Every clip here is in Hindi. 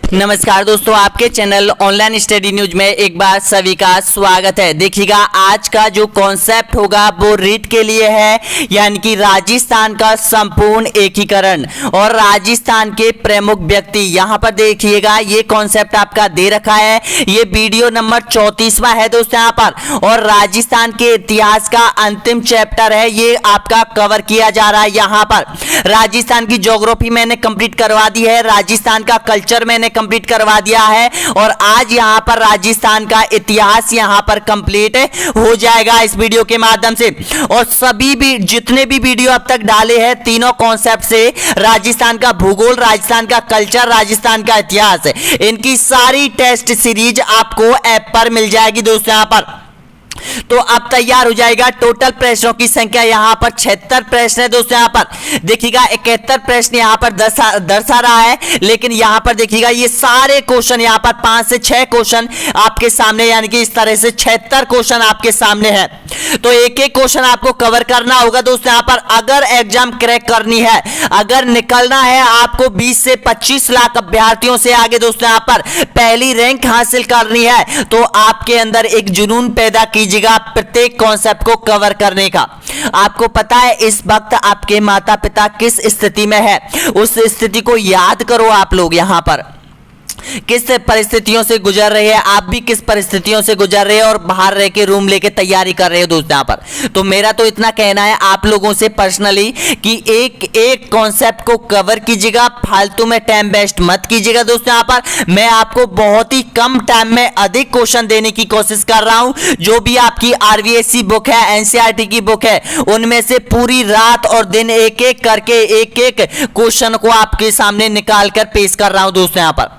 नमस्कार दोस्तों, आपके चैनल ऑनलाइन स्टडी न्यूज में एक बार सभी का स्वागत है। देखिएगा, आज का जो कॉन्सेप्ट होगा वो रीट के लिए है, यानी कि राजस्थान का संपूर्ण एकीकरण और राजस्थान के प्रमुख व्यक्ति। यहाँ पर देखिएगा, ये कॉन्सेप्ट आपका दे रखा है। ये वीडियो नंबर 34वां है दोस्तों यहाँ पर, और राजस्थान के इतिहास का अंतिम चैप्टर है, ये आपका कवर किया जा रहा है। यहाँ पर राजस्थान की ज्योग्राफी मैंने कंप्लीट करवा दी है, राजस्थान का कल्चर मैंने कंप्लीट करवा दिया है, और आज यहां पर राजस्थान का इतिहास यहां पर कंप्लीट हो जाएगा इस वीडियो के माध्यम से। और सभी भी जितने भी वीडियो अब तक डाले हैं, तीनों कॉन्सेप्ट से राजस्थान का भूगोल, राजस्थान का कल्चर, राजस्थान का इतिहास, इनकी सारी टेस्ट सीरीज आपको ऐप पर मिल जाएगी दोस्तों यहाँ पर। तो अब तैयार हो जाएगा। टोटल प्रश्नों की संख्या यहां पर 76 प्रश्न है दोस्तों। यहां पर देखिएगा 71 प्रश्न यहां पर दर्शा रहा है, लेकिन यहां पर देखिएगा ये सारे क्वेश्चन यहां पर 5 से 6 क्वेश्चन आपके सामने, यानी कि इस तरह से 76 क्वेश्चन आपके सामने है। तो एक एक क्वेश्चन आपको कवर करना होगा दोस्तों यहां पर। अगर एग्जाम क्रैक करनी है, अगर निकलना है आपको 20 से 25 लाख अभ्यर्थियों से आगे दोस्तों यहां पर पहली रैंक हासिल करनी है, तो आपके अंदर एक जुनून पैदा कीजिएगा प्रत्येक कॉन्सेप्ट को कवर करने का। आपको पता है इस वक्त आपके माता पिता किस स्थिति में है, उस स्थिति को याद करो। आप लोग यहां पर किस परिस्थितियों से गुजर रहे हैं, आप भी किस परिस्थितियों से गुजर रहे हैं, और बाहर रह के रूम लेके तैयारी कर रहे हो दोस्तों यहाँ पर। तो मेरा तो इतना कहना है आप लोगों से पर्सनली कि एक एक कॉन्सेप्ट को कवर कीजिएगा, फालतू में टाइम वेस्ट मत कीजिएगा दोस्तों यहाँ पर। मैं आपको बहुत ही कम टाइम में अधिक क्वेश्चन देने की कोशिश कर रहा हूं। जो भी आपकी आरवीएससी बुक है, एनसीईआरटी की बुक है, उनमें से पूरी रात और दिन एक एक करके एक एक क्वेश्चन को आपके सामने निकाल कर पेश कर रहा हूं दोस्तों यहाँ पर।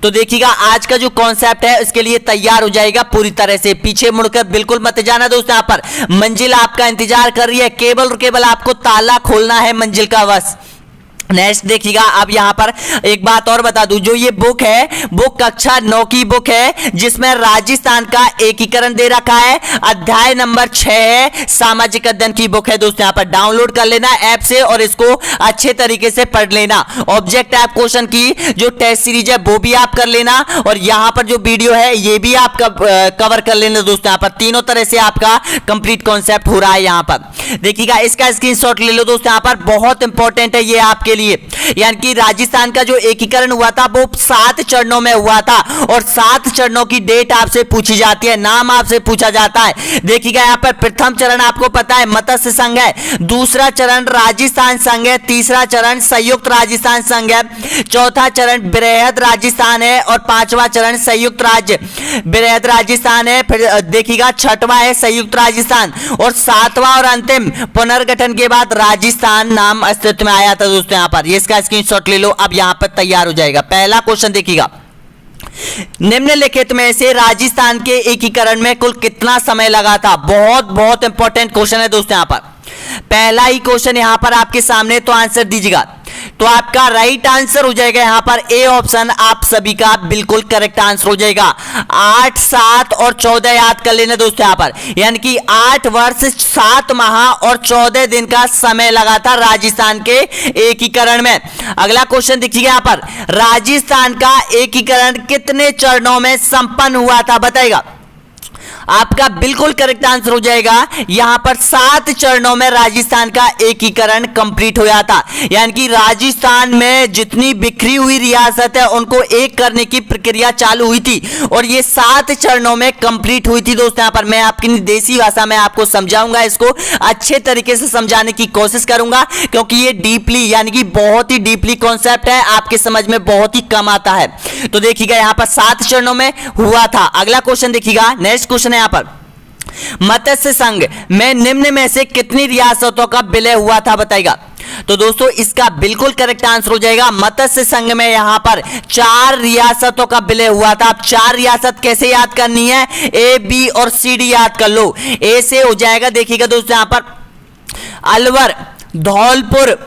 तो देखिएगा, आज का जो कॉन्सेप्ट है इसके लिए तैयार हो जाएगा पूरी तरह से। पीछे मुड़कर बिल्कुल मत जाना दोस्तों यहाँ पर। मंजिल आपका इंतजार कर रही है, केवल और केवल आपको ताला खोलना है मंजिल का बस। नेक्स्ट देखिएगा, अब यहां पर एक बात और बता दूं, जो ये बुक है वो कक्षा 9 की बुक है, जिसमें राजस्थान का एकीकरण दे रखा है। अध्याय नंबर 6 है, सामाजिक अध्ययन की बुक है दोस्तों। यहां पर डाउनलोड कर लेना ऐप से और इसको अच्छे तरीके से पढ़ लेना। ऑब्जेक्ट टाइप क्वेश्चन की जो टेस्ट सीरीज है वो भी आप कर लेना, और यहां पर जो वीडियो है ये भी आप कवर कर लेना दोस्तों। यहां पर तीनों तरह से आपका कंप्लीट कॉन्सेप्ट हो रहा है। यहां पर देखिएगा, इसका स्क्रीनशॉट ले लो दोस्तों। यहां पर बहुत इंपॉर्टेंट है ये आपके लिए, यानी कि राजस्थान का जो एकीकरण हुआ था वो 7 चरणों में हुआ था, और 7 चरणों की डेट आपसे पूछी जाती है, नाम आपसे पूछा जाता है। देखिएगा, यहां पर प्रथम चरण आपको पता है मत्स्य संघ है, दूसरा चरण राजस्थान संघ है, तीसरा चरण संयुक्त राजस्थान संघ है, चौथा चरण बृहद राजस्थान है, और पांचवा चरण संयुक्त राज्य बृहद राजस्थान है। फिर देखिएगा, छठवां है संयुक्त राजस्थान, और सातवां और अंतिम पुनर्गठन के बाद राजस्थान नाम अस्तित्व में आया था दोस्तों। यहां पर इसका स्क्रीनशॉट ले लो, अब यहां पर तैयार हो जाएगा। पहला क्वेश्चन देखिएगा, निम्नलिखित में से राजस्थान के एकीकरण में कुल कितना समय लगा था। बहुत बहुत इंपॉर्टेंट क्वेश्चन है दोस्तों यहां पर। पहला ही क्वेश्चन यहां पर आपके सामने, तो आंसर दीजिएगा। तो आपका राइट आंसर हो जाएगा यहां पर ए ऑप्शन, आप सभी का बिल्कुल करेक्ट आंसर हो जाएगा। 8, 7 और 14 याद कर लेना दोस्तों यहां पर, यानी कि 8 वर्ष 7 माह और 14 दिन का समय लगा था राजस्थान के एकीकरण में। अगला क्वेश्चन देखिएगा यहां पर, राजस्थान का एकीकरण कितने चरणों में संपन्न हुआ था, बताइएगा। आपका बिल्कुल करेक्ट आंसर हो जाएगा यहां पर 7 चरणों में राजस्थान का एकीकरण कंप्लीट होया था, यानी कि राजस्थान में जितनी बिखरी हुई रियासत है उनको एक करने की प्रक्रिया चालू हुई थी, और ये 7 चरणों में कंप्लीट हुई थी दोस्तों। यहां पर मैं आपकी देसी भाषा में आपको समझाऊंगा, इसको अच्छे तरीके से समझाने की कोशिश करूंगा, क्योंकि ये डीपली यानी कि बहुत ही डीपली कॉन्सेप्ट है, आपके समझ में बहुत ही कम आता है। तो देखिएगा, यहां पर 7 चरणों में हुआ था। अगला क्वेश्चन देखिएगा, नेक्स्ट क्वेश्चन है यहां पर, मत्स्य संघ में निम्न में से कितनी रियासतों का विलय हुआ था, बताइएगा। तो दोस्तों इसका बिल्कुल करेक्ट आंसर हो जाएगा, मत्स्य संघ में यहां पर 4 रियासतों का विलय हुआ था। अब 4 रियासत कैसे याद करनी है, ए, बी और सी, डी याद कर लो। ए से हो जाएगा, देखिएगा दोस्तों यहां पर अलवर, धौलपुर,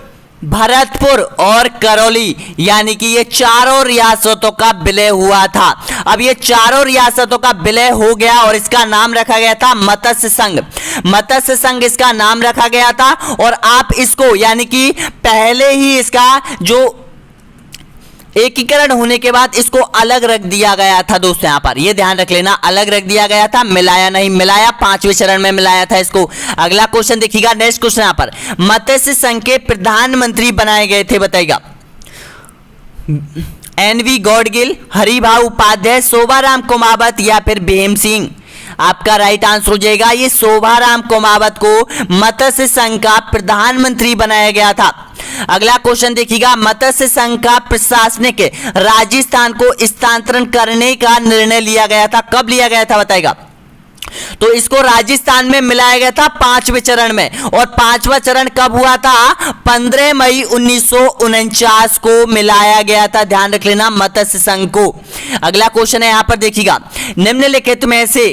भरतपुर और करौली, यानी कि ये चारों रियासतों का विलय हुआ था। अब ये चारों रियासतों का विलय हो गया और इसका नाम रखा गया था मत्स्य संघ। मत्स्य संघ इसका नाम रखा गया था, और आप इसको यानी कि पहले ही इसका जो एकीकरण होने के बाद इसको अलग रख दिया गया था दोस्तों, यहां पर ये ध्यान रख लेना, अलग रख दिया गया था, मिलाया नहीं, मिलाया 5वें चरण में मिलाया था इसको। अगला क्वेश्चन देखिएगा, नेक्स्ट क्वेश्चन यहां पर, मत्स्य संघ के प्रधानमंत्री बनाए गए थे, बताइएगा। एनवी गौडगिल, हरिभाऊ उपाध्याय, शोभाराम कोमावत या फिर भीम सिंह। आपका राइट आंसर हो जाएगा ये शोभाराम कोमावत को मत्स्य संघ का प्रधानमंत्री बनाया गया था। अगला क्वेश्चन देखिएगा, मत्स्य संघ का प्रशासनिक राजस्थान को स्थानांतरण करने का निर्णय लिया गया था, कब लिया गया था बताएगा। तो इसको राजस्थान में मिलाया गया था 5वें चरण में, और 5वां चरण कब हुआ था, 15 मई 1949 को मिलाया गया था, ध्यान रख लेना, मत्स्य संघ को। अगला क्वेश्चन है यहां पर देखिएगा, निम्नलिखित में से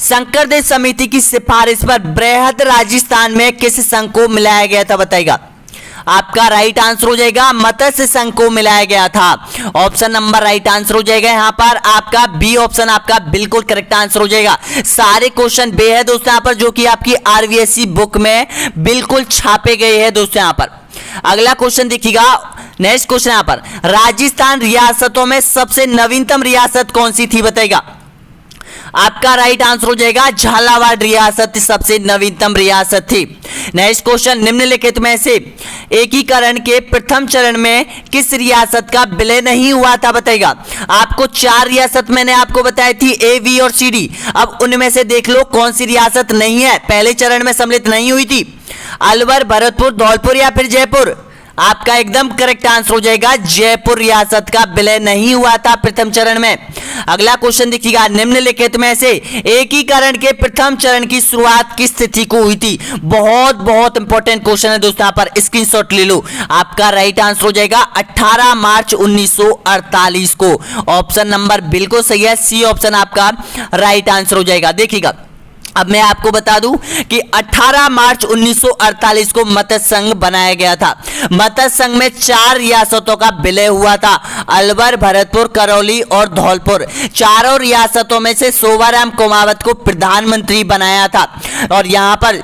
शंकरदेव समिति की सिफारिश पर बृहद राजस्थान में किस संघ को मिलाया गया था बताइएगा। आपका राइट आंसर हो जाएगा मत्स्य संघ को मिलाया गया था। ऑप्शन नंबर राइट आंसर हो जाएगा यहां पर आपका बी ऑप्शन आपका बिल्कुल करेक्ट आंसर हो जाएगा। सारे क्वेश्चन बेहद दोस्तों यहां पर जो कि आपकी आरवीएससी बुक में बिल्कुल छापे गए हैं दोस्तों यहां पर। अगला क्वेश्चन देखिएगा, नेक्स्ट क्वेश्चन यहां पर, राजस्थान रियासतों में सबसे नवीनतम रियासत कौन सी थी बताइएगा। आपका राइट आंसर हो जाएगा झालावाड़ रियासत सबसे नवीनतम रियासत थी। नेक्स्ट क्वेश्चन, निम्नलिखित में से एकीकरण के प्रथम चरण में किस रियासत का विलय नहीं हुआ था बताइएगा। आपको 4 रियासत मैंने आपको बताई थी, ए, बी और सी, डी। अब उनमें से देख लो कौन सी रियासत नहीं है, पहले चरण में सम्मिलित नहीं हुई थी, अलवर, भरतपुर, धौलपुर या फिर जयपुर। आपका एकदम करेक्ट आंसर हो जाएगा जयपुर रियासत का विलय नहीं हुआ था प्रथम चरण में। अगला क्वेश्चन देखिएगा, निम्नलिखित में से एकीकरण के प्रथम चरण की शुरुआत किस तिथि को हुई थी। बहुत बहुत इंपॉर्टेंट क्वेश्चन है दोस्तों, यहां पर स्क्रीनशॉट ले लो। आपका राइट आंसर हो जाएगा 18 मार्च 1948 को। ऑप्शन नंबर बिल्कुल सही है, सी ऑप्शन आपका राइट आंसर हो जाएगा। देखिएगा, अब मैं आपको बता दूं कि 18 मार्च 1948 को मत्स्य संघ बनाया गया था। मत्स्य संघ में 4 रियासतों का विलय हुआ था, अलवर, भरतपुर, करौली और धौलपुर। चारों रियासतों में से शोभाराम कोमावत को प्रधानमंत्री बनाया था, और यहां पर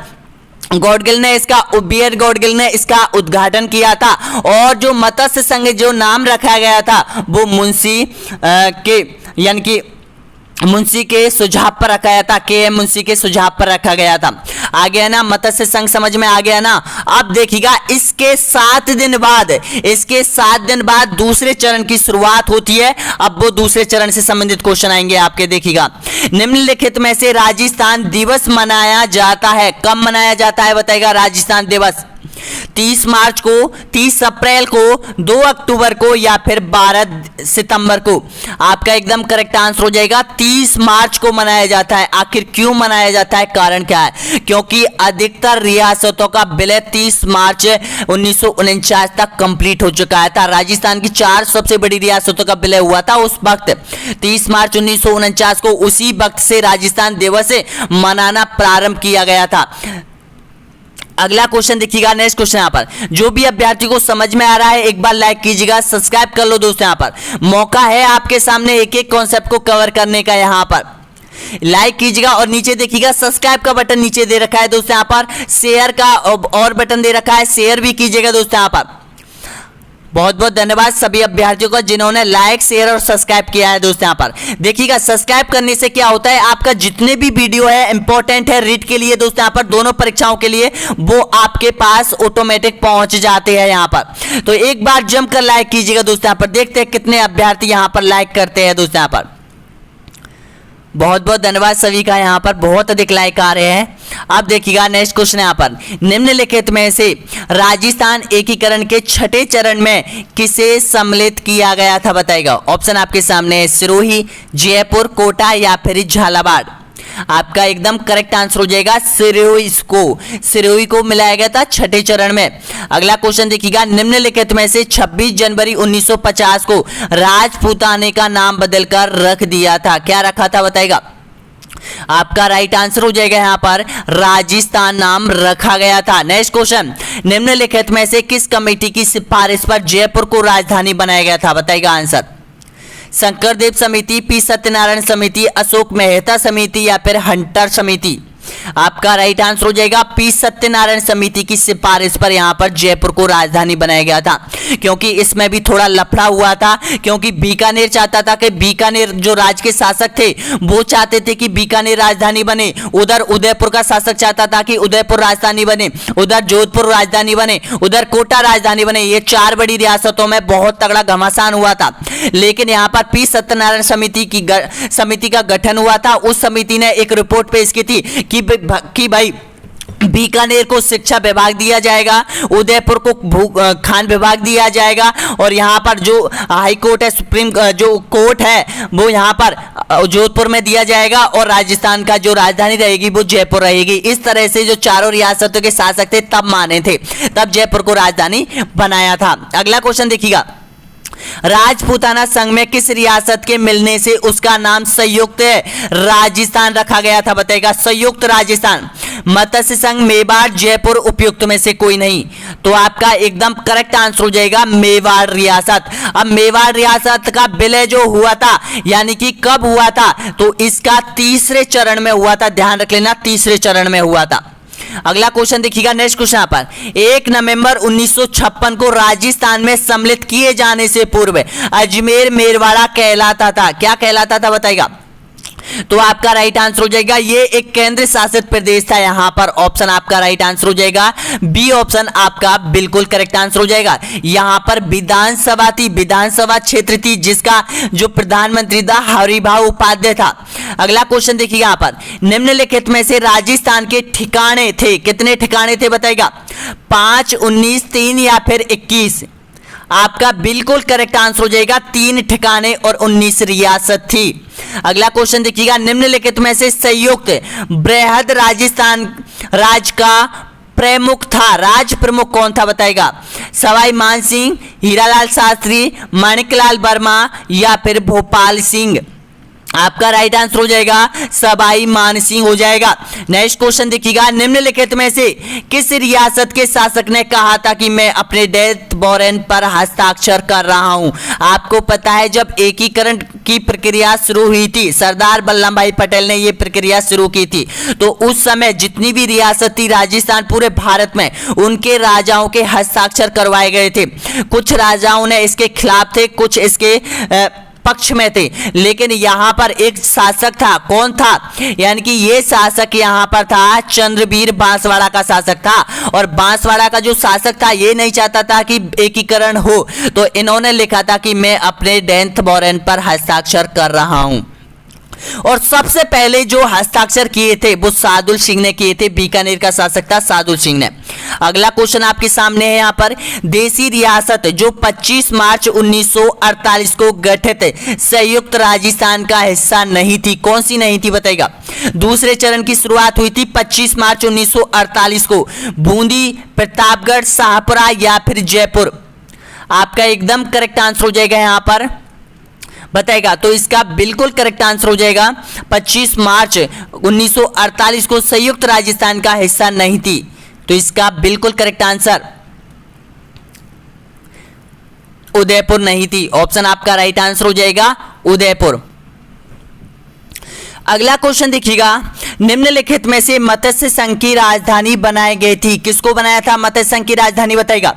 गौडगिल ने इसका बी.आर. गौडगिल ने इसका उद्घाटन किया था। और जो मत्स्य संघ जो नाम रखा गया था वो मुंशी के यानी कि मुंशी के सुझाव पर रखा गया था, के.एम. मुंशी के सुझाव पर रखा गया था। आ गया ना, मत्स्य संघ समझ में आ गया ना। अब देखिएगा, इसके 7 दिन बाद दूसरे चरण की शुरुआत होती है। अब वो दूसरे चरण से संबंधित क्वेश्चन आएंगे आपके। देखिएगा, निम्नलिखित में से राजस्थान दिवस मनाया जाता है, कब मनाया जाता है बताइएगा। राजस्थान दिवस 30 मार्च को, 30 अप्रैल को, 2 अक्टूबर को या फिर 12 सितंबर को। आपका एकदम करेक्ट आंसर हो जाएगा 30 मार्च को मनाया जाता है। आखिर क्यों मनाया जाता है, कारण क्या है? क्योंकि अधिकतर रियासतों का विलय 30 मार्च 1949 तक कंप्लीट हो चुका था। राजस्थान की 4 सबसे बड़ी रियासतों का विलय हुआ था उस वक्त 30 मार्च 1949 को। उसी वक्त से राजस्थान दिवस मनाना प्रारंभ किया गया था। अगला क्वेश्चन देखिएगा, नेक्स्ट क्वेश्चन यहाँ पर, जो भी अभ्यर्थी को समझ में आ रहा है एक बार लाइक कीजिएगा, सब्सक्राइब कर लो दोस्तों। यहाँ पर मौका है आपके सामने एक एक कॉन्सेप्ट को कवर करने का। यहाँ पर लाइक कीजिएगा और नीचे देखिएगा सब्सक्राइब का बटन नीचे दे रखा है दोस्तों। यहाँ पर शेयर का और बटन दे रखा है, शेयर भी कीजिएगा दोस्तों। यहाँ पर बहुत बहुत धन्यवाद सभी अभ्यर्थियों का जिन्होंने लाइक, शेयर और सब्सक्राइब किया है दोस्तों। यहाँ पर देखिएगा, सब्सक्राइब करने से क्या होता है, आपका जितने भी वीडियो है इंपॉर्टेंट है रीट के लिए दोस्तों, यहाँ पर दोनों परीक्षाओं के लिए, वो आपके पास ऑटोमेटिक पहुंच जाते हैं यहाँ पर। तो एक बार जमकर लाइक कीजिएगा दोस्तों। यहाँ पर देखते हैं कितने अभ्यर्थी यहाँ पर लाइक करते हैं दोस्तों। यहाँ पर बहुत बहुत धन्यवाद सभी का, यहाँ पर बहुत अधिक लाइक आ रहे हैं। अब देखिएगा, नेक्स्ट क्वेश्चन यहाँ पर, निम्नलिखित में से राजस्थान एकीकरण के 6ठे चरण में किसे सम्मिलित किया गया था बताइएगा। ऑप्शन आपके सामने है, सिरोही, जयपुर, कोटा या फिर झालावाड़। आपका एकदम करेक्ट आंसर हो जाएगा सिरोही को मिलाया गया था 6ठे चरण में। अगला क्वेश्चन देखिएगा, निम्नलिखित में से 26 जनवरी 1950 को राजपूताने का नाम बदलकर रख दिया था, क्या रखा था बताइएगा। आपका राइट आंसर हो जाएगा यहाँ पर राजस्थान नाम रखा गया था। नेक्स्ट क्वेश्चन, निम्नलिखित में से किस कमेटी की सिफारिश पर जयपुर को राजधानी बनाया गया था बताइएगा आंसर। शंकरदेव समिति, पी सत्यनारायण समिति, अशोक मेहता समिति या फिर हंटर समिति। आपका राइट आंसर हो जाएगा पी सत्यनारायण समिति की सिफारिश पर यहाँ पर जयपुर को राजधानी बनाया गया था, क्योंकि इसमें भी थोड़ा लफड़ा हुआ था, क्योंकि बीकानेर चाहता था कि बीकानेर जो राज्य के शासक थे वो चाहते थे कि बीकानेर राजधानी बने, उधर उदयपुर का शासक चाहता था कि उदयपुर राजधानी बने, उधर जोधपुर राजधानी बने, उधर कोटा राजधानी बने। ये 4 बड़ी रियासतों में बहुत तगड़ा घमासान हुआ था, लेकिन यहाँ पर पी सत्यनारायण समिति का गठन हुआ था। उस समिति ने एक रिपोर्ट पेश की थी कि भाई बीकानेर को शिक्षा विभाग दिया जाएगा, उदयपुर को खान विभाग दिया जाएगा, और यहाँ पर जो हाई कोर्ट है, सुप्रीम जो कोर्ट है वो यहाँ पर जोधपुर में दिया जाएगा, और राजस्थान का जो राजधानी रहेगी वो जयपुर रहेगी। इस तरह से जो चारों रियासतों के शासक थे तब माने थे, तब जयपुर को राजधानी बनाया था। अगला क्वेश्चन देखिएगा, राजपूताना संघ में किस रियासत के मिलने से उसका नाम संयुक्त राजस्थान रखा गया था? बताएगा। संयुक्त राजस्थान, मत्स्य संघ, मेवाड़, जयपुर, उपयुक्त में से कोई नहीं। तो आपका एकदम करेक्ट आंसर हो जाएगा मेवाड़ रियासत। अब मेवाड़ रियासत का विलय जो हुआ था, यानी कि कब हुआ था, तो इसका तीसरे चरण में हुआ था। ध्यान रख लेना, तीसरे चरण में हुआ था। अगला क्वेश्चन देखिएगा, नेक्स्ट क्वेश्चन यहाँ पर 1 नवंबर 1956 को राजस्थान में सम्मिलित किए जाने से पूर्व अजमेर मेरवाड़ा कहलाता था। क्या कहलाता था बताइएगा। तो आपका राइट आंसर हो जाएगा, ये एक केंद्र शासित प्रदेश था। यहां पर ऑप्शन आपका राइट आंसर हो जाएगा बी ऑप्शन आपका बिल्कुल करेक्ट आंसर हो जाएगा। यहां पर विधानसभा थी, विधानसभा क्षेत्र थी, जिसका जो प्रधानमंत्री था हरिभाऊ उपाध्याय था। अगला क्वेश्चन देखिए यहां पर, निम्नलिखित में से राजस्थान के ठिकाने थे, कितने ठिकाने थे बताइएगा? 5, 19, 3 या फिर 21? आपका बिल्कुल करेक्ट आंसर हो जाएगा 3 ठिकाने और 19 रियासत थी। अगला क्वेश्चन देखिएगा, निम्नलिखित में से संयुक्त बृहद राजस्थान राज्य का प्रमुख था, राज प्रमुख कौन था बताएगा? सवाई मान सिंह, हीरालाल शास्त्री, माणिकलाल वर्मा या फिर भोपाल सिंह? आपका राइट आंसर हो जाएगा सवाई मानसिंह हो जाएगा। नेक्स्ट क्वेश्चन देखिएगा, निम्नलिखित में से किस रियासत के शासक ने कहा था कि मैं अपने डेथ वारंट पर हस्ताक्षर कर रहा हूं? आपको पता है जब एकीकरण की प्रक्रिया शुरू हुई थी, सरदार वल्लभ भाई पटेल ने यह प्रक्रिया शुरू की थी, तो उस समय जितनी भी रियासत थी राजस्थान पूरे भारत में, उनके राजाओं के हस्ताक्षर करवाए गए थे। कुछ राजाओं ने इसके खिलाफ थे, कुछ इसके पक्ष में थे, लेकिन यहां पर एक शासक था। कौन था? यानी कि ये शासक यहां पर था चंद्रवीर बांसवाड़ा का शासक था, और बांसवाड़ा का जो शासक था ये नहीं चाहता था कि एकीकरण हो, तो इन्होंने लिखा था कि मैं अपने डेथ वारंट पर हस्ताक्षर कर रहा हूं। और सबसे पहले जो हस्ताक्षर किए थे वो सादुल सिंह ने किए थे, बीकानेर का शासक था सादुल सिंह ने। अगला क्वेश्चन आपके सामने है यहाँ पर, देशी रियासत जो 25 मार्च 1948 को गठित संयुक्त राजस्थान का हिस्सा नहीं थी, कौन सी नहीं थी बताइएगा? दूसरे चरण की शुरुआत हुई थी 25 मार्च 1948 को, बूंदी, प्रतापगढ़, शाहपुरा या फिर जयपुर? आपका एकदम करेक्ट आंसर हो जाएगा यहाँ पर बताएगा। तो इसका बिल्कुल करेक्ट आंसर हो जाएगा 25 मार्च 1948 को संयुक्त राजस्थान का हिस्सा नहीं थी, तो इसका बिल्कुल करेक्ट आंसर उदयपुर नहीं थी। ऑप्शन आपका राइट आंसर हो जाएगा उदयपुर। अगला क्वेश्चन देखिएगा, निम्नलिखित में से मत्स्य संघ की राजधानी बनाई गई थी, किसको बनाया था मत्स्य संघ की राजधानी बताइएगा?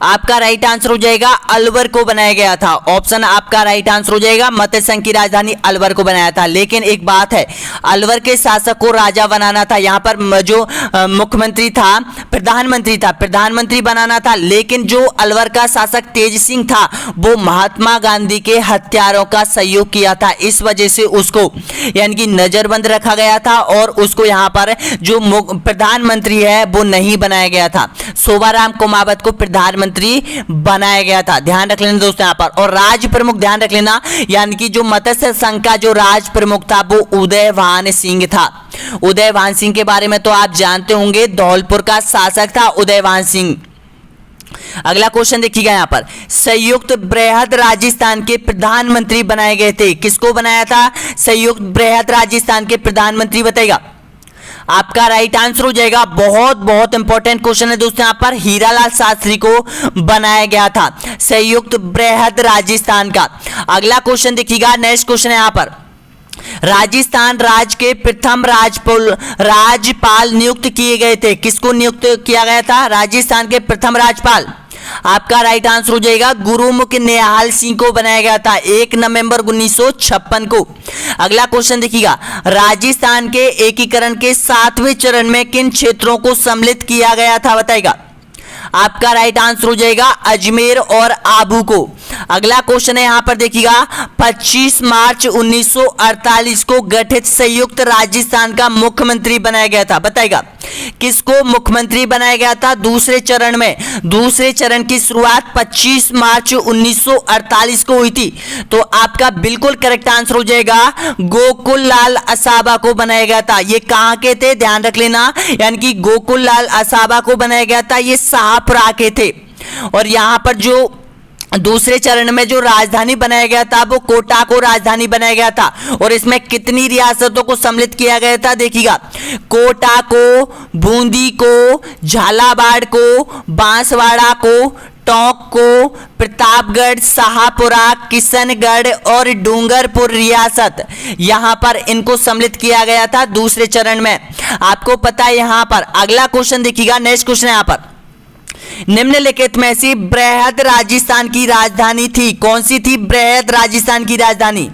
आपका राइट आंसर हो जाएगा अलवर को बनाया गया था। ऑप्शन आपका राइट आंसर हो जाएगा मत्स्य संघ की राजधानी अलवर को बनाया था। लेकिन एक बात है, अलवर के शासक को राजा बनाना था, यहाँ पर जो मुख्यमंत्री था प्रधानमंत्री बनाना था, लेकिन जो अलवर का शासक तेज सिंह था वो महात्मा गांधी के हत्यारों का सहयोग किया था, इस वजह से उसको यानी कि नजरबंद रखा गया था और उसको यहाँ पर जो प्रधानमंत्री है वो नहीं बनाया गया था। शोभाराम कुमावत को प्रधानमंत्री बनाया गया था। ध्यान रख लेना दोस्तों यहाँ पर। और राज प्रमुख ध्यान रख लेना, यानी कि जो मत्स्य संघ का जो राज प्रमुख था वो उदयभान सिंह था। उदयभान सिंह के बारे में तो आप जानते होंगे, धौलपुर का शासक था उदयभान सिंह। अगला क्वेश्चन देखिएगा यहाँ पर, संयुक्त बृहद राजस्थान के प्रधानमंत्री बनाए गए थे, किसको बनाया था संयुक्त बृहद राजस्थान के प्रधानमंत्री बताइएगा? आपका राइट आंसर हो जाएगा, बहुत इंपॉर्टेंट क्वेश्चन है दोस्तों यहाँ पर, हीरालाल शास्त्री को बनाया गया था संयुक्त बृहद राजस्थान का। अगला क्वेश्चन देखिएगा, नेक्स्ट क्वेश्चन है यहाँ पर, राजस्थान राज्य के प्रथम राज्यपाल नियुक्त किए गए थे? किसको नियुक्त किया गया था? राजस्थान के प्रथम राज्यपाल। आपका राइट आंसर हो जाएगा गुरुमुख निहाल सिंह को बनाया गया था 1 नवंबर 1956 को। अगला क्वेश्चन देखिएगा, राजस्थान के एकीकरण के 7वें चरण में किन क्षेत्रों को सम्मिलित किया गया था? बताएगा। आपका राइट आंसर हो जाएगा अजमेर और आबू को। अगला क्वेश्चन है यहां पर देखिएगा, 25 मार्च 1948 को गठित संयुक्त राजस्थान का मुख्यमंत्री बनाया गया था? बताएगा। किसको मुख्यमंत्री बनाया गया था दूसरे चरण में? दूसरे चरण की शुरुआत 25 मार्च 1948 को हुई थी। तो आपका बिल्कुल करेक्ट आंसर हो जाएगा गोकुल लाल असाबा को बनाया गया था। ये कहां के थे? ध्यान रख लेना, यानी कि गोकुल लाल असाबा को बनाया गया था, ये शाहपुरा के थे। और यहां पर जो दूसरे चरण में जो राजधानी बनाया गया था वो कोटा को राजधानी बनाया गया था। और इसमें कितनी रियासतों को सम्मिलित किया गया था? देखिएगा, कोटा को, बूंदी को, झालावाड़ को, बांसवाड़ा को, टोंक को, प्रतापगढ़, शाहपुरा, किशनगढ़ और डूंगरपुर रियासत, यहां पर इनको सम्मिलित किया गया था दूसरे चरण में। आपको पता है यहां पर। अगला क्वेश्चन देखिएगा, नेक्स्ट क्वेश्चन यहां पर, निम्नलिखित में से बृहद राजस्थान की राजधानी थी? कौन सी थी बृहद राजस्थान की राजधानी?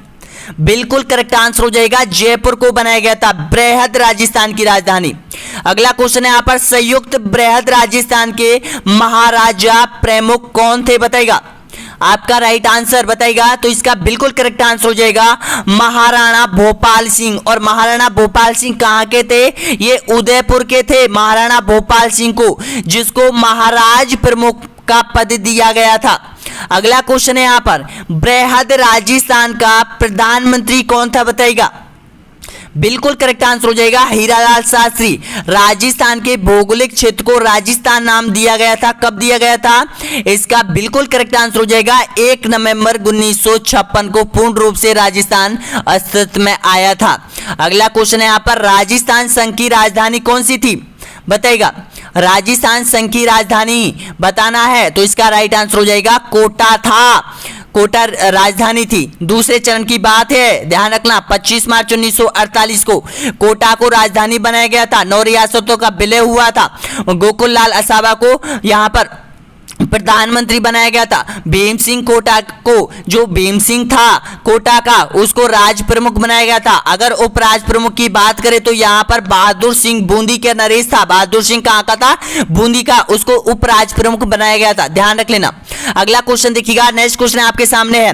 बिल्कुल करेक्ट आंसर हो जाएगा जयपुर को बनाया गया था बृहद राजस्थान की राजधानी। अगला क्वेश्चन है यहां पर, संयुक्त बृहद राजस्थान के महाराजा प्रमुख कौन थे? बताएगा। आपका राइट आंसर बताएगा। तो इसका बिल्कुल करेक्ट आंसर हो जाएगा महाराणा भोपाल सिंह। और महाराणा भोपाल सिंह कहां के थे? ये उदयपुर के थे महाराणा भोपाल सिंह को, जिसको महाराज प्रमुख का पद दिया गया था। अगला क्वेश्चन है यहां पर, बृहद राजस्थान का प्रधानमंत्री कौन था? बताइएगा। बिल्कुल करेक्ट आंसर हो जाएगा हीरालाल शास्त्री। राजस्थान के भौगोलिक क्षेत्र को राजस्थान नाम दिया गया था। कब दिया गया था? इसका बिल्कुल करेक्ट आंसर हो जाएगा 1 नवंबर 1956 को पूर्ण रूप से राजस्थान अस्तित्व में आया था। अगला क्वेश्चन है यहां पर, राजस्थान संघ की राजधानी कौन सी थी? बताइएगा। राजस्थान संघ की राजधानी बताना है तो इसका राइट आंसर हो जाएगा कोटा था। कोटा राजधानी थी। दूसरे चरण की बात है, ध्यान रखना, 25 मार्च 1948 को कोटा को राजधानी बनाया गया था। 9 रियासतों का विलय हुआ था। गोकुल लाल असाबा को यहां पर प्रधानमंत्री बनाया गया था। भीम सिंह कोटा को, जो भीम सिंह था कोटा का, उसको राज प्रमुख बनाया गया था। अगर उपराज प्रमुख की बात करें तो यहां पर बहादुर सिंह बूंदी के नरेश था। बहादुर सिंह कहां का था? बूंदी का। उसको उपराज प्रमुख बनाया गया था, ध्यान रख लेना। अगला क्वेश्चन देखिएगा, नेक्स्ट क्वेश्चन आपके सामने है,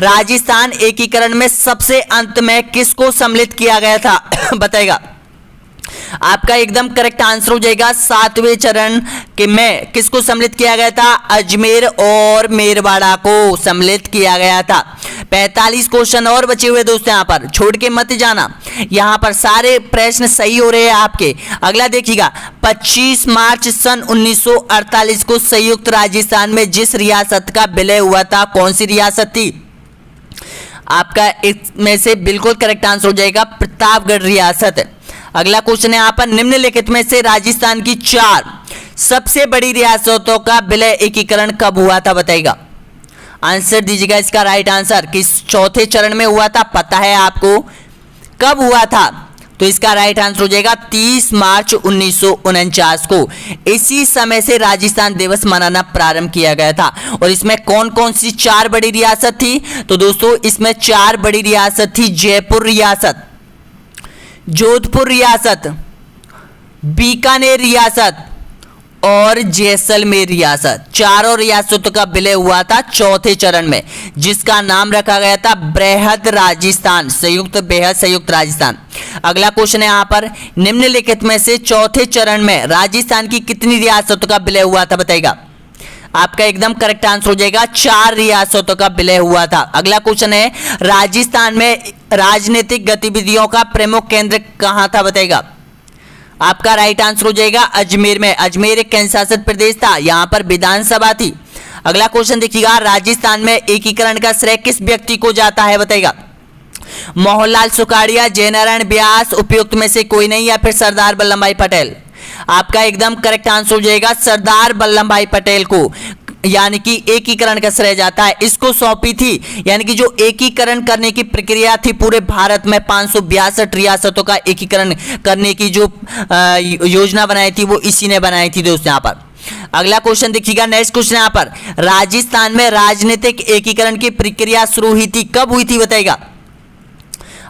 राजस्थान एकीकरण में सबसे अंत में किसको सम्मिलित किया गया था? बताएगा। आपका एकदम करेक्ट आंसर हो जाएगा 7वें चरण के में किसको सम्मिलित किया गया था? अजमेर और मेरवाड़ा को सम्मिलित किया गया था। 45 क्वेश्चन और बचे हुए दोस्तों, यहां पर छोड़ के मत जाना, यहां पर सारे प्रश्न सही हो रहे हैं आपके। अगला देखिएगा, 25 मार्च सन 1948 को संयुक्त राजस्थान में जिस रियासत का विलय हुआ था, कौन सी रियासत थी? आपका इसमें से बिल्कुल करेक्ट आंसर हो जाएगा प्रतापगढ़ रियासत। अगला क्वेश्चन है यहां पर, निम्नलिखित में से राजस्थान की 4 सबसे बड़ी रियासतों का विलय एकीकरण कब हुआ था? बताइएगा। आंसर दीजिएगा इसका राइट आंसर। किस चौथे चरण में हुआ था? पता है आपको कब हुआ था? तो इसका राइट आंसर हो जाएगा 30 मार्च 1949 को। इसी समय से राजस्थान दिवस मनाना प्रारंभ किया गया था। और इसमें कौन कौन सी 4 बड़ी रियासत थी? तो दोस्तों इसमें 4 बड़ी रियासत थी, जयपुर रियासत, जोधपुर रियासत, बीकानेर रियासत और जैसलमेर रियासत। चारों रियासतों का विलय हुआ था चौथे चरण में, जिसका नाम रखा गया था बृहद राजस्थान, बेहद संयुक्त राजस्थान। अगला क्वेश्चन है यहां पर, निम्नलिखित में से चौथे चरण में राजस्थान की कितनी रियासतों का विलय हुआ था? बताइएगा। आपका एकदम करेक्ट आंसर हो जाएगा 4 रियासतों का विलय हुआ था। अगला क्वेश्चन है, राजस्थान में राजनीतिक गतिविधियों का प्रमुख केंद्र कहां था? बताइएगा। आपका राइट आंसर हो जाएगा अजमेर में। अजमेर एक केंद्र शासित प्रदेश था, यहां पर विधानसभा थी। अगला क्वेश्चन देखिएगा, राजस्थान में एकीकरण का श्रेय किस व्यक्ति को जाता है? बताइएगा। मोहनलाल सुखाड़िया, जयनारायण व्यास, उपयुक्त में से कोई नहीं, या फिर सरदार वल्लभ भाई पटेल? आपका एकदम करेक्ट आंसर हो जाएगा सरदार वल्लभ भाई पटेल को। यानी कि एकीकरण का श्रेय जाता है, इसको सौंपी थी। यानी कि जो एकीकरण करने की प्रक्रिया थी पूरे भारत में 562 रियासतों का एकीकरण करने की जो योजना बनाई थी वो इसी ने बनाई थी दोस्तों। यहाँ पर अगला क्वेश्चन देखिएगा, नेक्स्ट क्वेश्चन यहाँ पर, राजस्थान में राजनीतिक एकीकरण की प्रक्रिया शुरू हुई थी, कब हुई थी बताइएगा।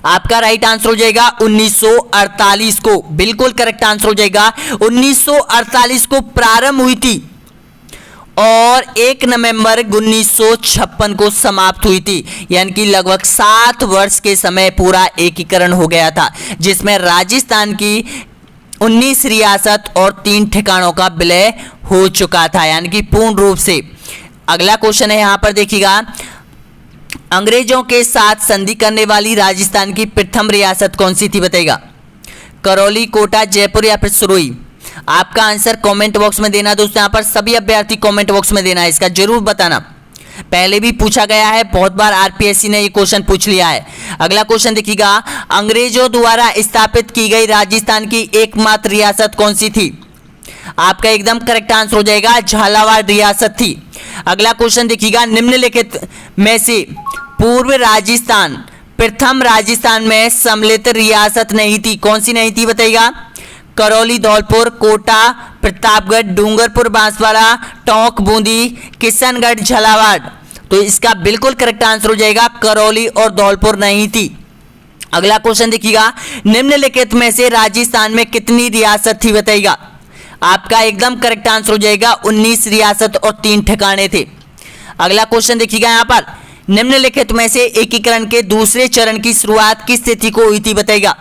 आपका राइट आंसर हो जाएगा 1948 को, बिल्कुल करेक्ट आंसर हो जाएगा। 1948 को प्रारंभ हुई थी और 1 नवंबर 1956 को समाप्त हुई थी। यानी कि लगभग 7 वर्ष के समय पूरा एकीकरण हो गया था, जिसमें राजस्थान की 19 रियासत और 3 ठिकानों का विलय हो चुका था, यानी कि पूर्ण रूप से। अगला क्वेश्चन है यहाँ पर देखिएगा, अंग्रेजों के साथ संधि करने वाली राजस्थान की प्रथम रियासत कौन सी थी बताइएगा। करौली, कोटा, जयपुर या फिर सुरोई। आपका आंसर कमेंट बॉक्स में देना दोस्तों। यहाँ पर सभी अभ्यर्थी कमेंट बॉक्स में देना है, इसका जरूर बताना। पहले भी पूछा गया है, बहुत बार आरपीएससी ने ये क्वेश्चन पूछ लिया है। अगला क्वेश्चन देखिएगा, अंग्रेजों द्वारा स्थापित की गई राजस्थान की एकमात्र रियासत कौन सी थी। आपका एकदम करेक्ट आंसर हो जाएगा झालावाड़ रियासत थी। अगला क्वेश्चन देखिएगा, निम्नलिखित में से पूर्व राजस्थान प्रथम राजस्थान में सम्मिलित रियासत नहीं थी, कौन सी नहीं थी बताइएगा। करौली, धौलपुर, कोटा, प्रतापगढ़, डूंगरपुर, बांसवाड़ा, टोंक, बूंदी, किशनगढ़, झालावाड़। तो इसका बिल्कुल करेक्ट आंसर हो जाएगा करौली और धौलपुर नहीं थी। अगला क्वेश्चन देखिएगा, निम्नलिखित में से राजस्थान में कितनी रियासत थी बताइएगा। आपका एकदम करेक्ट आंसर हो जाएगा 19 रियासत और 3 ठिकाने थे। अगला क्वेश्चन देखिएगा, यहाँ पर निम्नलिखित में से एकीकरण के दूसरे चरण की शुरुआत किस तिथि को हुई थी बताइएगा।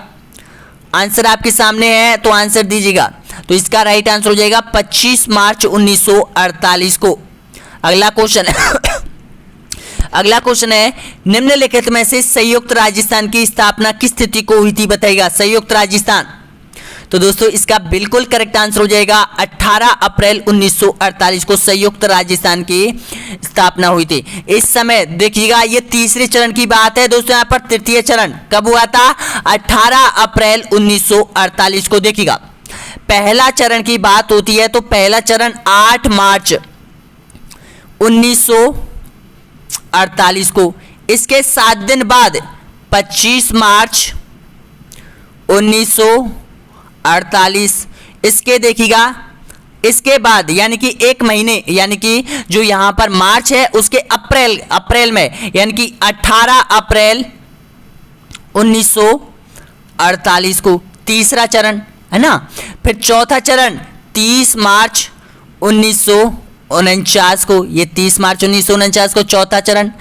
आंसर आपके सामने है तो आंसर दीजिएगा। तो इसका राइट आंसर हो जाएगा 25 मार्च 1948 को। अगला क्वेश्चन अगला क्वेश्चन है, निम्नलिखित में से संयुक्त राजस्थान की स्थापना किस तिथि को हुई थी बताइएगा। संयुक्त राजस्थान, तो दोस्तों इसका बिल्कुल करेक्ट आंसर हो जाएगा 18 अप्रैल 1948 को संयुक्त राजस्थान की स्थापना हुई थी। इस समय देखिएगा, ये तीसरे चरण की बात है दोस्तों। यहाँ पर तृतीय चरण कब हुआ था, 18 अप्रैल 1948 को। देखिएगा, पहला चरण की बात होती है तो पहला चरण 8 मार्च 1948 को। इसके 7 दिन बाद 25 मार्च 1948, इसके देखिएगा इसके बाद यानी कि 1 महीने, यानी कि जो यहां पर मार्च है उसके अप्रैल में, यानी कि 18 अप्रैल 1948 को तीसरा चरण है ना। फिर चौथा चरण 30 मार्च 1949 को, ये 30 मार्च 1949 को चौथा चरण।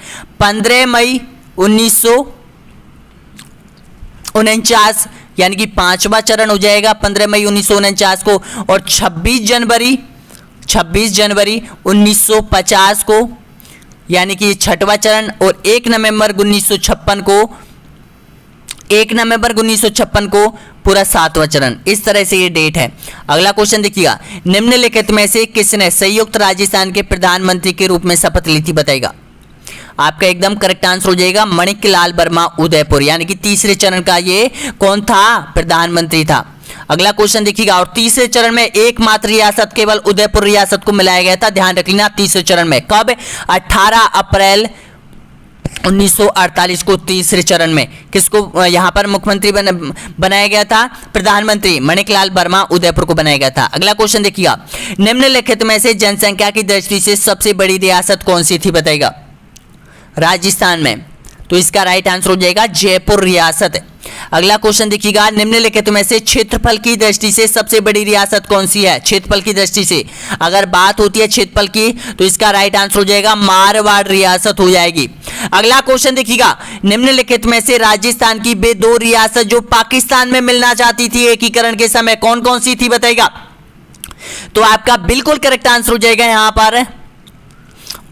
15 मई 1949 यानी कि 5वां चरण हो जाएगा 15 मई 1949 को। और 26 जनवरी 1950 को, यानी कि 6वां चरण। और 1 नवंबर 1956 को पूरा 7वां चरण। इस तरह से ये डेट है। अगला क्वेश्चन देखिएगा, निम्नलिखित में से किसने संयुक्त राजस्थान के प्रधानमंत्री के रूप में शपथ ली थी बताइएगा। आपका एकदम करेक्ट आंसर हो जाएगा माणिक लाल वर्मा उदयपुर, यानी कि तीसरे चरण का ये कौन था, प्रधानमंत्री था। अगला क्वेश्चन देखिएगा, और तीसरे चरण में एकमात्र रियासत केवल उदयपुर रियासत को मिलाया गया था, ध्यान रख लेना। तीसरे चरण में कब, 18 अप्रैल 1948 को तीसरे चरण में किसको यहां पर मुख्यमंत्री बनाया गया था, प्रधानमंत्री माणिक लाल वर्मा उदयपुर को बनाया गया था। अगला क्वेश्चन देखिएगा, निम्नलिखित में से जनसंख्या की दृष्टि से सबसे बड़ी रियासत कौन सी थी बताइएगा राजस्थान में। तो इसका राइट आंसर हो जाएगा जयपुर रियासत। अगला क्वेश्चन देखिएगा, निम्नलिखित में से क्षेत्रफल की दृष्टि से सबसे बड़ी रियासत कौन सी है। क्षेत्रफल की दृष्टि से अगर बात होती है क्षेत्रफल की तो इसका राइट आंसर हो जाएगा मारवाड़ रियासत हो जाएगी। अगला क्वेश्चन देखिएगा, निम्नलिखित में से राजस्थान की वे 2 रियासत जो पाकिस्तान में मिलना चाहती थी एकीकरण के समय कौन कौन सी थी बताइएगा। तो आपका बिल्कुल करेक्ट आंसर हो जाएगा यहां पर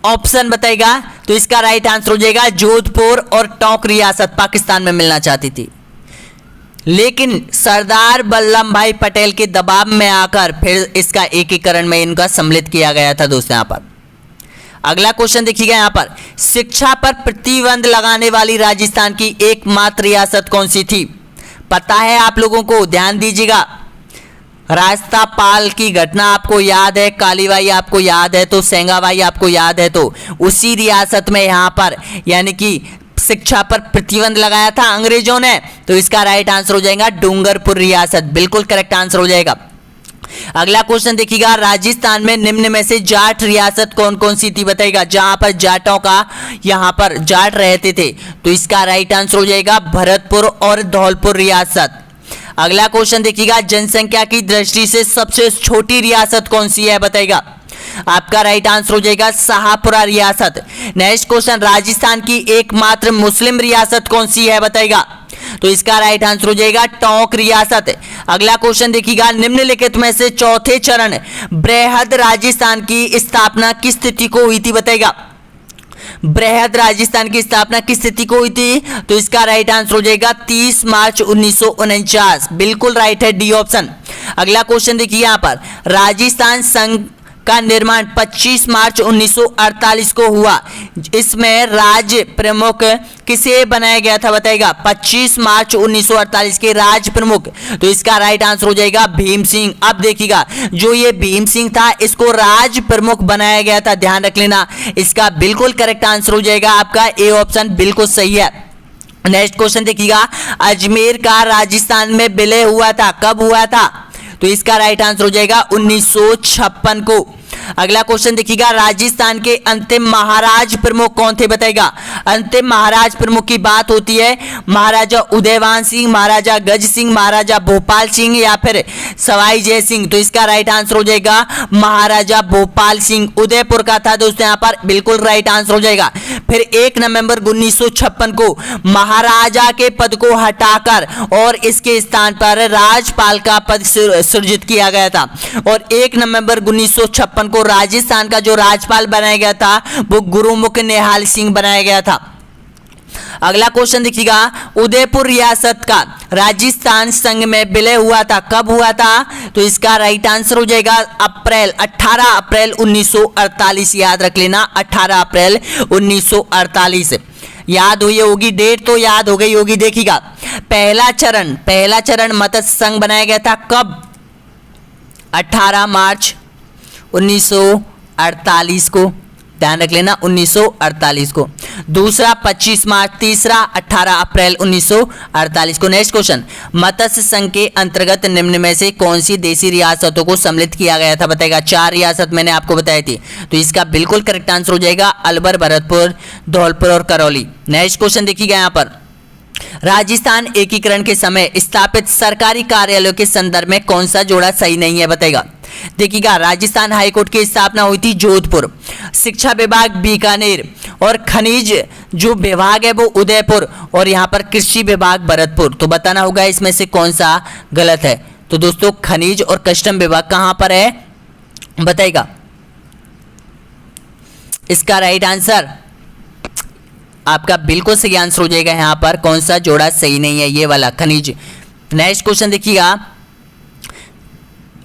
ऑप्शन बताएगा। तो इसका राइट आंसर हो जाएगा जोधपुर और टोंक रियासत पाकिस्तान में मिलना चाहती थी, लेकिन सरदार वल्लभ भाई पटेल के दबाव में आकर फिर इसका एकीकरण में इनका सम्मिलित किया गया था दोस्तों। यहां पर अगला क्वेश्चन देखिएगा, यहां पर शिक्षा पर प्रतिबंध लगाने वाली राजस्थान की एकमात्र रियासत कौन सी थी, पता है आप लोगों को, ध्यान दीजिएगा। रास्तापाल की घटना आपको याद है, कालीबाई आपको याद है, तो सेंगाबाई आपको याद है, तो उसी रियासत में यहाँ पर यानी कि शिक्षा पर प्रतिबंध लगाया था अंग्रेजों ने। तो इसका राइट आंसर हो जाएगा डूंगरपुर रियासत, बिल्कुल करेक्ट आंसर हो जाएगा। अगला क्वेश्चन देखिएगा, राजस्थान में निम्न में से जाट रियासत कौन कौन सी थी बताइएगा, जहां पर जाटों का यहाँ पर जाट रहते थे। तो इसका राइट आंसर हो जाएगा भरतपुर और धौलपुर रियासत। अगला क्वेश्चन देखिएगा, जनसंख्या की दृष्टि से सबसे छोटी रियासत कौन सी है बताइएगा, आपका राइट आंसर हो जाएगा शाहपुरा रियासत। नेक्स्ट क्वेश्चन, राजस्थान की एकमात्र मुस्लिम रियासत कौन सी है बताइएगा, तो इसका राइट आंसर हो जाएगा टोंक रियासत। अगला क्वेश्चन देखिएगा, निम्नलिखित में से चौथे चरण बृहद राजस्थान की स्थापना किस तिथि को हुई थी बताइएगा, बृहद राजस्थान की स्थापना किस तिथि को हुई थी। तो इसका राइट आंसर हो जाएगा 30 मार्च 1949, बिल्कुल राइट है डी ऑप्शन। अगला क्वेश्चन देखिए यहाँ पर, राजस्थान संघ का निर्माण 25 मार्च 1948 को हुआ, इसमें राज्य प्रमुख किसे बनाया गया था बताइएगा, 25 मार्च 1948 के राज्य प्रमुख। तो इसका राइट आंसर हो जाएगा भीम सिंह। अब देखिएगा, जो ये भीम सिंह था इसको राज्य प्रमुख बनाया गया था, ध्यान रख लेना। इसका बिल्कुल करेक्ट आंसर हो जाएगा आपका ए ऑप्शन, बिल्कुल सही है। नेक्स्ट क्वेश्चन देखिएगा, अजमेर का राजस्थान में विलय हुआ था, कब हुआ था। तो इसका राइट आंसर हो जाएगा 1956 को। अगला क्वेश्चन देखिएगा, राजस्थान के अंतिम महाराज प्रमुख कौन थे बताइएगा। अंतिम महाराज प्रमुख की बात होती है महाराजा उदयवान सिंह, महाराजा गज सिंह, महाराजा भोपाल सिंह या फिर सवाई जय सिंह। तो इसका राइट आंसर हो जाएगा महाराजा भोपाल सिंह, उदयपुर का था दोस्तों, यहाँ पर बिल्कुल राइट आंसर हो जाएगा। फिर 1 नवंबर 1956 को महाराजा के पद को हटाकर और इसके स्थान पर राजपाल का पद सृजित किया गया था, और 1 नवंबर 1956 को राजस्थान का जो राज्यपाल बनाया गया था वो गुरुमुख निहाल सिंह बनाया गया था। अगला क्वेश्चन देखिएगा, उदयपुर रियासत का राजस्थान संघ में विलय हुआ था, कब हुआ था। तो इसका राइट आंसर हो जाएगा 18 अप्रैल 1948, याद रख लेना 18 अप्रैल 1948। याद हुई होगी डेट, तो याद हो गई होगी। देखिएगा, पहला चरण मत्स्य संघ बनाया गया था, कब, 18 मार्च 1948 को, ध्यान रख लेना 1948 को। दूसरा 25 मार्च, तीसरा 18 अप्रैल 1948 को। नेक्स्ट क्वेश्चन, मत्स्य संघ के अंतर्गत निम्न में से कौन सी देशी रियासतों को सम्मिलित किया गया था बताएगा। 4 रियासत मैंने आपको बताई थी, तो इसका बिल्कुल करेक्ट आंसर हो जाएगा अलवर, भरतपुर, धौलपुर और करौली। नेक्स्ट क्वेश्चन देखिएगा यहाँ पर, राजस्थान एकीकरण के समय स्थापित सरकारी कार्यालयों के संदर्भ में कौन सा जोड़ा सही नहीं है बताएगा। देखिएगा, राजस्थान हाईकोर्ट की स्थापना हुई थी जोधपुर, शिक्षा विभाग बीकानेर, और खनिज जो विभाग है वो उदयपुर, और यहाँ पर कृषि विभाग भरतपुर। तो बताना होगा इसमें से कौन सा गलत है। तो दोस्तों, खनिज और कस्टम विभाग कहाँ पर है बताइएगा। इसका राइट आंसर आपका बिल्कुल सही आंसर हो जाएगा, यहाँ पर कौन सा जोड़ा सही नहीं है, ये वाला खनिज। नेक्स्ट क्वेश्चन देखिएगा,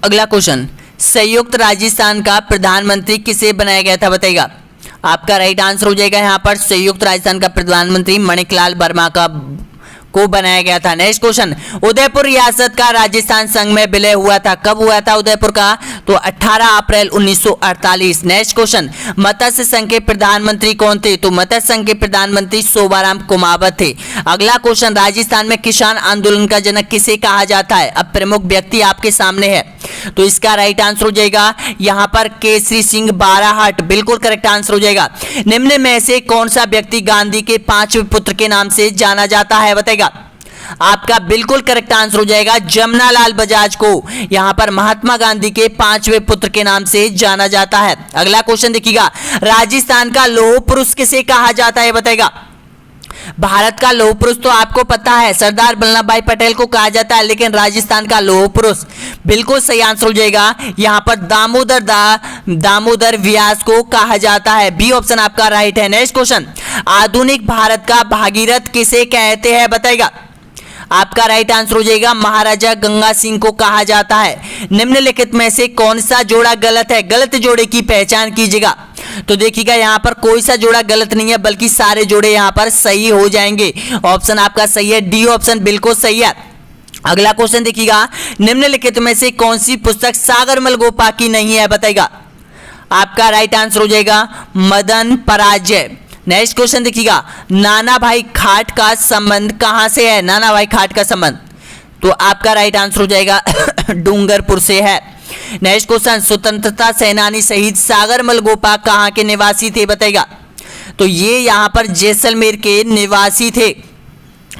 अगला क्वेश्चन, संयुक्त राजस्थान का प्रधानमंत्री किसे बनाया गया था बताइएगा। आपका राइट आंसर हो जाएगा यहाँ पर संयुक्त राजस्थान का प्रधानमंत्री माणिकलाल वर्मा को बनाया गया था। नेक्स्ट क्वेश्चन, उदयपुर रियासत का राजस्थान संघ में विलय हुआ था, कब हुआ था उदयपुर का। तो 18 अप्रैल 1948। नेक्स्ट क्वेश्चन, मत्स्य संघ के प्रधानमंत्री कौन थे। तो मत्स्य संघ के प्रधानमंत्री शोभाराम कुमावत थे। अगला क्वेश्चन, राजस्थान में किसान आंदोलन का जनक किसे कहा जाता है। अब प्रमुख व्यक्ति आपके सामने है, तो इसका राइट आंसर हो जाएगा यहाँ पर केसरी सिंह बाराहट, बिल्कुल करेक्ट आंसर हो जाएगा। निम्न में से कौन सा व्यक्ति गांधी के 5वें पुत्र के नाम से जाना जाता है बताएगा। आपका बिल्कुल करेक्ट आंसर हो जाएगा जमनालाल बजाज को यहां पर महात्मा गांधी के 5वें पुत्र के नाम से जाना जाता है। अगला क्वेश्चन देखिएगा, राजस्थान का लौह पुरुष किसे कहा जाता है बताएगा। भारत का लौह पुरुष तो आपको पता है सरदार वल्लभ भाई पटेल को कहा जाता है, लेकिन राजस्थान का लौह पुरुष बिल्कुल सही आंसर हो जाएगा यहाँ पर दामोदर व्यास को कहा जाता है। बी ऑप्शन आपका राइट है। नेक्स्ट क्वेश्चन, आधुनिक भारत का भागीरथ किसे कहते हैं बताएगा। आपका राइट आंसर हो जाएगा महाराजा गंगा सिंह को कहा जाता है। निम्नलिखित में से कौन सा जोड़ा गलत है, गलत जोड़े की पहचान कीजिएगा। तो देखिएगा यहाँ पर कोई सा जोड़ा गलत नहीं है, बल्कि सारे जोड़े यहाँ पर सही हो जाएंगे। ऑप्शन आपका सही है, डी ऑप्शन बिल्कुल सही है। अगला क्वेश्चन देखिएगा, निम्नलिखित में से कौन सी पुस्तक सागरमल गोपा की नहीं है, बताइएगा। आपका राइट आंसर हो जाएगा मदन पराजय। नेक्स्ट क्वेश्चन देखिएगा, नाना भाई खाट का संबंध कहां से है? नाना भाई खाट का संबंध, तो आपका राइट आंसर हो जाएगा डूंगरपुर से है। नेक्स्ट क्वेश्चन, स्वतंत्रता सेनानी शहीद सागरमल गोपा कहां के निवासी थे, बताइएगा। तो ये यहां पर जैसलमेर के निवासी थे।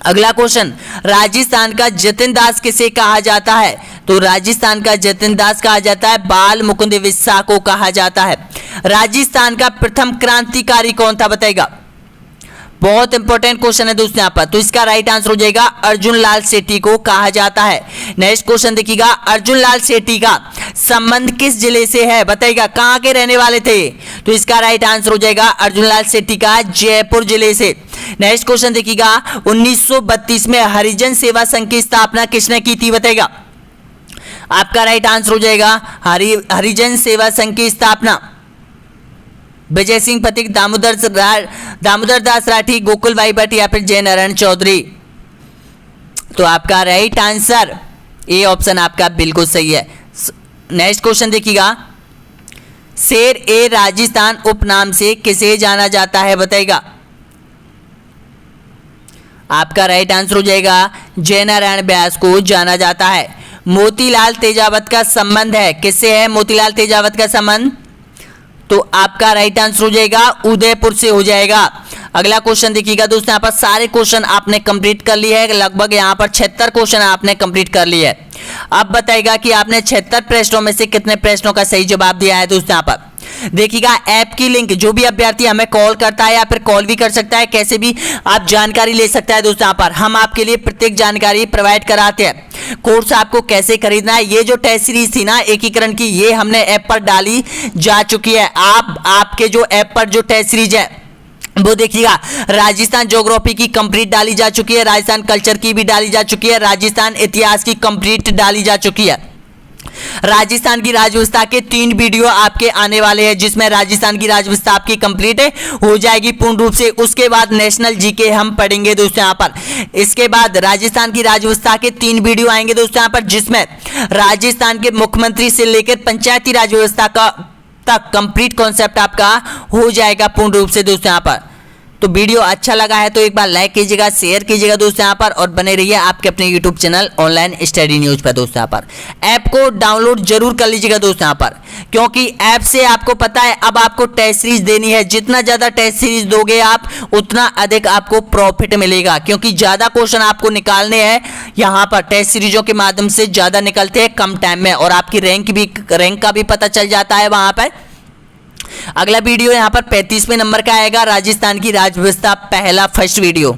अगला क्वेश्चन, राजस्थान का जतिन दास किसे कहा जाता है? तो राजस्थान का जतिन दास कहा जाता है बाल मुकुंद विसा को कहा जाता है। राजस्थान का प्रथम क्रांतिकारी कौन था, बताइएगा। बहुत इंपॉर्टेंट क्वेश्चन है दोस्तों यहाँ पर, तो इसका राइट आंसर हो जाएगा अर्जुन लाल सेठी को कहा जाता है। नेक्स्ट क्वेश्चन देखिएगा, अर्जुन लाल सेठी का संबंध किस जिले से है, बताइएगा। कहाँ के रहने वाले थे? तो इसका राइट आंसर हो जाएगा अर्जुन लाल सेठी का जयपुर जिले से। नेक्स्ट क्वेश्चन देखिएगा, 1932 में हरिजन सेवा संघ की स्थापना किसने की थी, बताइएगा। आपका राइट आंसर हो जाएगा हरिजन सेवा संघ की स्थापना विजय सिंह पथिक, दामोदर दास राठी, गोकुल भाई भट्ट या फिर जय नारायण चौधरी। तो आपका राइट आंसर ए ऑप्शन आपका बिल्कुल सही है। नेक्स्ट क्वेश्चन देखिएगा, शेर ए राजस्थान उपनाम से किसे जाना जाता है, बताइएगा। आपका राइट आंसर हो जाएगा जय नारायण व्यास को जाना जाता है। मोतीलाल तेजावत का संबंध है, किससे है मोतीलाल तेजावत का संबंध? तो आपका राइट आंसर हो जाएगा उदयपुर से हो जाएगा। अगला क्वेश्चन देखिएगा दोस्तों, यहाँ पर सारे क्वेश्चन आपने कंप्लीट कर लिए हैं, लगभग यहाँ पर 76 क्वेश्चन आपने कंप्लीट कर लिए हैं। अब बताइएगा कि आपने 76 प्रश्नों में से कितने प्रश्नों का सही जवाब दिया है। दोस्तों यहाँ पर देखिएगा, ऐप की लिंक जो भी अभ्यर्थी हमें कॉल करता है या फिर कॉल भी कर सकता है, कैसे भी आप जानकारी ले सकता है। दोस्तों यहाँ पर हम आपके लिए प्रत्येक जानकारी प्रोवाइड कराते हैं। कोर्स आपको कैसे खरीदना है, ये जो टेस्ट सीरीज थी ना एकीकरण की, ये हमने ऐप पर डाली जा चुकी है। आपके जो ऐप पर जो टेस्ट सीरीज है वो देखिएगा, राजस्थान ज्योग्राफी की कंप्लीट डाली जा चुकी है, राजस्थान कल्चर की भी डाली जा चुकी है, राजस्थान इतिहास की कंप्लीट डाली जा चुकी है। राजस्थान की राजव्यवस्था के 3 वीडियो आपके आने वाले हैं, जिसमें राजस्थान की राजव्यवस्था आपकी कंप्लीट हो जाएगी पूर्ण रूप से। उसके बाद नेशनल जीके हम पढ़ेंगे दोस्तों यहाँ पर। इसके बाद राजस्थान की राजव्यवस्था के 3 वीडियो आएंगे दोस्तों यहाँ पर, जिसमें राजस्थान के मुख्यमंत्री से लेकर पंचायती राज व्यवस्था का तक कंप्लीट कॉन्सेप्ट आपका हो जाएगा पूर्ण रूप से दोस्तों यहाँ पर। तो वीडियो अच्छा लगा है तो एक बार लाइक कीजिएगा, शेयर कीजिएगा दोस्तों यहाँ पर, और बने रहिए आपके अपने YouTube channel online study news पर दोस्तों यहाँ पर। ऐप को डाउनलोड जरूर कर लीजिएगा दोस्तों यहाँ पर, क्योंकि ऐप से आपको पता है अब आपको टेस्ट सीरीज देनी है। जितना ज़्यादा टेस्ट सीरीज दोगे आप, उतना अधिक आपको प्रॉफिट मिलेगा, क्योंकि ज़्यादा क्वेश्चन आपको निकालने हैं यहाँ पर। टेस्ट सीरीजों के माध्यम से ज़्यादा निकलते हैं कम टाइम में, और आपकी रैंक का भी पता चल जाता है वहाँ पर। अगला वीडियो यहाँ पर 35वें नंबर का आएगा, राजस्थान की राजव्यवस्था पहला फर्स्ट वीडियो।